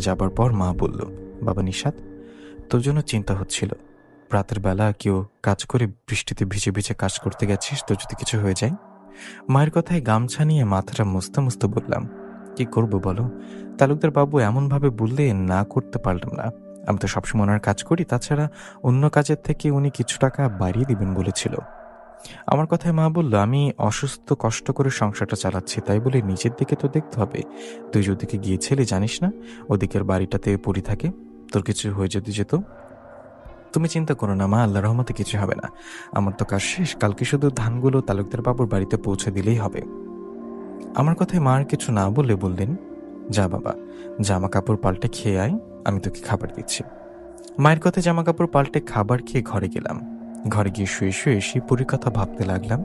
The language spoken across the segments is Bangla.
যাবার পর মা বলল, বাবা নিশাত, তোর জন্য চিন্তা হচ্ছিল। রাতের বেলা কেউ কাজ করে বৃষ্টিতে ভিজে ভিজে কাজ করতে গেছিস, তোর যদি কিছু হয়ে যায়। মায়ের কথায় গামছা নিয়ে মাথাটা মুছতে মুছতে বললাম, কি করব বলো, তালুকদার বাবু এমনভাবে বললে না করতে পারলাম না। আমি তো সবসময় ওনার কাজ করি, তাছাড়া অন্য কাজের থেকে উনি কিছু টাকা বাড়িয়ে দিবেন বলেছিল। আমার কথায় মা বলল, আমি অসুস্থ, কষ্ট করে সংসারটা চালাচ্ছি, তাই বলে নিজের দিকে তো দেখতে হবে। তুই যেদিকে গিয়েছিলি জানিস না, ওদিকের বাড়িটাতে পড়ে থাকে, তোর কিছু হয়ে যদি যেত। তুমি চিন্তা করো না মা, আল্লাহ রহমতে কিছু হবে না। আমার তো কাজ শেষ, কালকে শুধু ধানগুলো তালুকদার বাবুর বাড়িতে পৌঁছে দিলেই হবে। আমার কথায় মা আর কিছু না বলে বললেন, যা বাবা, জামা কাপড় পাল্টে খেয়ে আয়, আমি তোকে খাবার দিচ্ছি। মায়ের কথায় জামা কাপড় পাল্টে খাবার খেয়ে ঘরে গেলাম। ঘরে গিয়ে শুয়ে শুয়ে সেই পরীর কথা ভাবতে লাগলাম।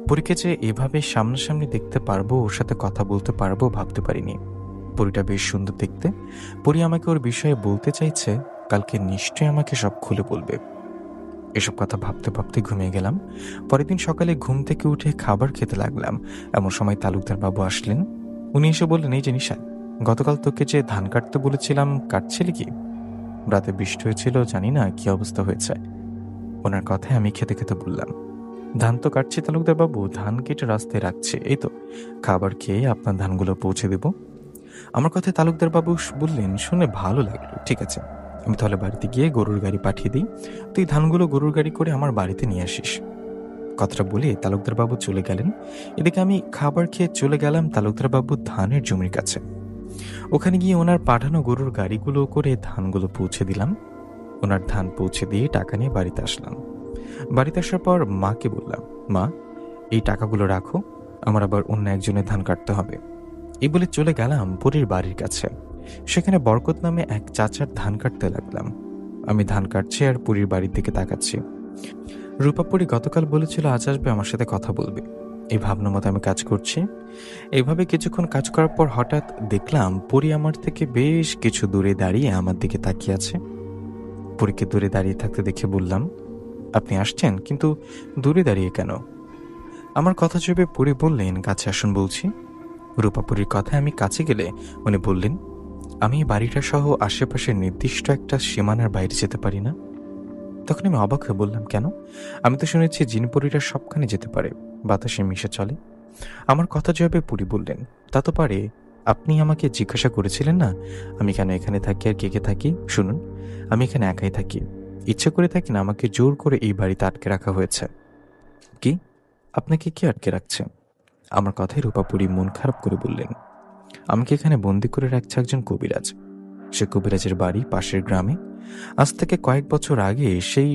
পরীকে যে এভাবে সামনাসামনি দেখতে পারবো, ওর সাথে কথা বলতে পারবো ভাবতে পারিনি। পরীটা বেশ সুন্দর দেখতে। পরী আমাকে ওর বিষয়ে বলতে চাইছে, কালকে নিশ্চয়ই আমাকে সব খুলে বলবে। এসব কথা ভাবতে ভাবতে ঘুমিয়ে গেলাম। পরের দিন সকালে ঘুম থেকে উঠে খাবার খেতে লাগলাম। এমন সময় তালুকদার বাবু আসলেন। উনি এসে বললেন, এই যে নিশা, গতকাল তোকে যে ধান কাটতে বলেছিলাম, কাটছিলি কি? রাতে বৃষ্টি হয়েছিল, জানি না কি অবস্থা হয়েছে। ওনার কথায় আমি খেতে খেতে বললাম, ধান তো কাটছি তালুকদার বাবু, ধান কেটে রাস্তায় রাখছে, এই তো খাবার খেয়ে আপনার ধানগুলো পৌঁছে দেব। আমার কথায় তালুকদার বাবু বললেন, শুনে ভালো লাগলো, ঠিক আছে, আমি তাহলে বাড়িতে গিয়ে গরুর গাড়ি পাঠিয়ে দিই, তুই ধানগুলো গরুর গাড়ি করে আমার বাড়িতে নিয়ে আসিস। কথাটা বলে তালুকদার বাবু চলে গেলেন। এদিকে আমি খাবার খেয়ে চলে গেলাম তালুকদার বাবু ধানের জমির কাছে। ওখানে গিয়ে ওনার পাঠানো গরুর গাড়িগুলো করে ধানগুলো পৌঁছে দিলাম। ওনার ধান পৌঁছে দিয়ে টাকা নিয়ে বাড়িতে আসলাম। বাড়িতে আসার পর মাকে বললাম, মা, এই টাকাগুলো রাখো, আমার আবার অন্য একজনের ধান কাটতে হবে। এই বলে চলে গেলাম পরীর বাড়ির কাছে। সেখানে বরকত নামে এক চাচার ধান কাটতে লাগলাম। আমি ধান কাটছি আর পরীর বাড়ির দিকে তাকাচ্ছি। রূপাপরি গতকাল বলেছিল আজ আসবে, আমার সাথে কথা বলবে। এই ভাবনা মতো আমি কাজ করছি। এইভাবে কিছুক্ষণ কাজ করার পর হঠাৎ দেখলাম পরী আমার থেকে বেশ কিছু দূরে দাঁড়িয়ে আমার দিকে তাকিয়ে আছে। পরীকে দূরে দাঁড়িয়ে থাকতে দেখে বললাম, আপনি আসছেন, কিন্তু দূরে দাঁড়িয়ে কেন? আমার কথা চেপে পরী বললেন, কাছে আসুন বলছি। রূপাপরির কথায় আমি কাছে গেলে উনি বললেন, আমি বাড়িটা সহ আশেপাশের নির্দিষ্ট একটা সীমানার বাইরে যেতে পারি না। তখন আমি অবাক হয়ে বললাম, কেন? আমি তো শুনেছি জিনপরীরা সবখানে যেতে পারে, বাতাসে মিশে চলে। আমার কথা জবাবে পরী বললেন, তা তো পারে। আপনি আমাকে জিজ্ঞাসা করেছিলেন না আমি কেন এখানে থাকি আর কে কে থাকি? শুনুন, আমি এখানে একাই থাকি, ইচ্ছে করে থাকি না, আমাকে জোর করে এই বাড়িতে আটকে রাখা হয়েছে। কি? আপনাকে কে আটকে রাখছে? আমার কথায় রূপাপুরী মন খারাপ করে বললেন, আমাকে এখানে বন্দি করে রাখছে একজন কবিরাজ। সে কবিরাজের বাড়ি পাশের গ্রামে। আজ থেকে কয়েক বছর আগে সেই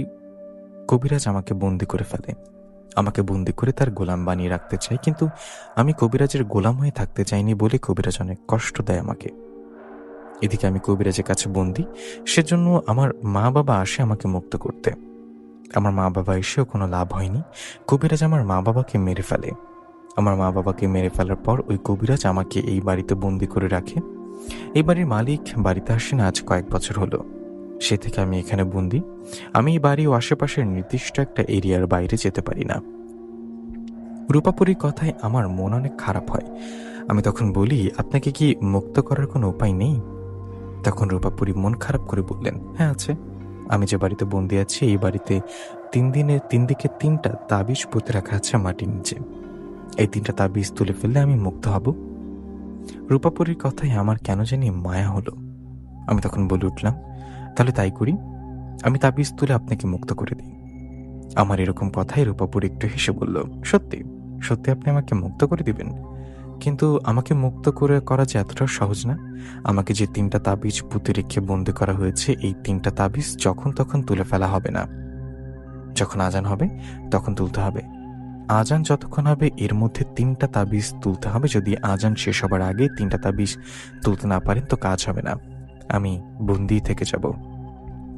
কবিরাজ আমাকে বন্দি করে ফেলে। আমাকে বন্দি করে তার গোলাম বানিয়ে রাখতে চায়, কিন্তু আমি কবিরাজের গোলাম হয়ে থাকতে চাইনি বলে কবিরাজ অনেক কষ্ট দেয় আমাকে। এদিকে আমি কবিরাজের কাছে বন্দি, সেজন্য আমার মা বাবা আসে আমাকে মুক্ত করতে। আমার মা বাবা এসেও কোনো লাভ হয়নি। কবিরাজ আমার মা বাবাকে মেরে ফেলে। আমার মা বাবাকে মেরে ফেলার পর ওই কবিরাজ আমাকে এই বাড়িতে বন্দি করে রাখে। এই বাড়ির মালিক বাড়িতে আসেন আজ কয়েক বছর হলো। সে থেকে আমি এখানে বন্দি। আমি এই বাড়ি ও আশেপাশের নির্দিষ্ট একটা এরিয়ার বাইরে যেতে পারি না। রূপাপুরীর কথায় আমার মন অনেক খারাপ হয়। আমি তখন বলি, আপনাকে কি মুক্ত করার কোনো উপায় নেই? তখন রূপাপুরী মন খারাপ করে বললেন, হ্যাঁ আছে। আমি যে বাড়িতে বন্দি আছি, এই বাড়িতে 3 দিকে 3টা তাবিজ পুঁতে রাখা আছে মাটির নিচে। এই 3টা তাবিজ তুলে ফেললে আমি মুক্ত হব। রূপাপুরীর কথায় আমার কেন জানি মায়া হলো। আমি তখন বলে উঠলাম, তাহলে তাই করি, আমি তাবিজ তুলে আপনাকে মুক্ত করে দিই। আমার এরকম কথায় রূপাপুরী একটু হেসে বলল, সত্যি সত্যি আপনি আমাকে মুক্ত করে দিবেন? কিন্তু আমাকে মুক্ত করা যে এতটাও সহজ না। আমাকে যে 3টা তাবিজ পুঁতে রেখে বন্দি করা হয়েছে, এই 3টা তাবিজ যখন তখন তুলে ফেলা হবে না। যখন আজান হবে তখন তুলতে হবে। আজান যতক্ষণ হবে এর মধ্যে 3টা তাবিজ তুলতে হবে। যদি আজান শেষ হবার আগে 3টা তাবিজ তুলতে না পারেন তো কাজ হবে না, আমি বন্দি থেকে যাব।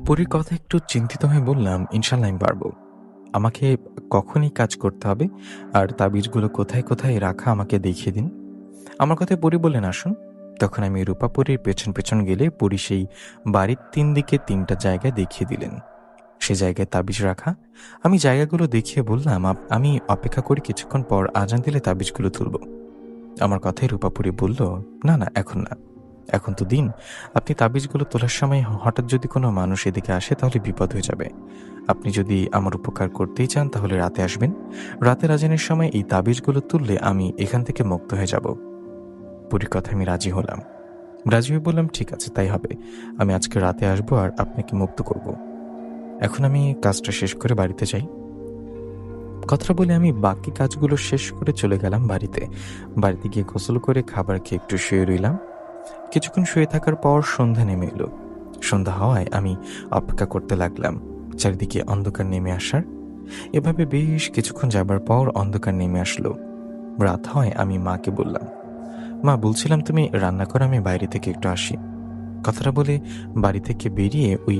পরীর কথা একটু চিন্তিত হয়ে বললাম, ইনশাল্লাহ আমি পারবো। আমাকে কখনই কাজ করতে হবে, আর তাবিজগুলো কোথায় কোথায় রাখা আমাকে দেখিয়ে দিন। আমার কথায় পরী বললেন, আসুন। তখন আমি রূপাপুরীর পেছন পেছন গেলে পরী সেই বাড়ির 3 দিকে 3টা জায়গায় দেখিয়ে দিলেন। সে জায়গায় তাবিজ রাখা। আমি জায়গাগুলো দেখিয়ে বললাম, আমি অপেক্ষা করি, কিছুক্ষণ পর আজান দিলে তাবিজগুলো তুলব। আমার কথায় রূপাপুরী বলল, না না, এখন না, এখন তো দিন, আপনি তাবিজগুলো তোলার সময় হঠাৎ যদি কোনো মানুষ এদিকে আসে তাহলে বিপদ হয়ে যাবে। আপনি যদি আমার উপকার করতেই চান তাহলে রাতে আসবেন। রাতের আজানের সময় এই তাবিজগুলো তুললে আমি এখান থেকে মুক্ত হয়ে যাব। বুড়ির কথায় আমি রাজি হলাম। রাজি হয়ে বললাম, ঠিক আছে তাই হবে। আমি আজকে রাতে আসবো আর আপনাকে মুক্ত করব। এখন আমি কাজটা শেষ করে বাড়িতে যাই। কথাটা বলে আমি বাকি কাজগুলো শেষ করে চলে গেলাম বাড়িতে। বাড়িতে গিয়ে গোসল করে খাবার খেয়ে একটু শুয়ে রইলাম। কিছুক্ষণ শুয়ে থাকার পর সন্ধ্যা নেমে এলো। সন্ধ্যা হওয়ায় আমি অপেক্ষা করতে লাগলাম চারিদিকে অন্ধকার নেমে আসার। এভাবে বেশ কিছুক্ষণ যাবার পর অন্ধকার নেমে আসলো। রাত হয় আমি মাকে বললাম, মা বলছিলাম তুমি রান্না করো, আমি বাইরে থেকে একটু আসি। কথাটা বলে বাড়ি থেকে বেরিয়ে ওই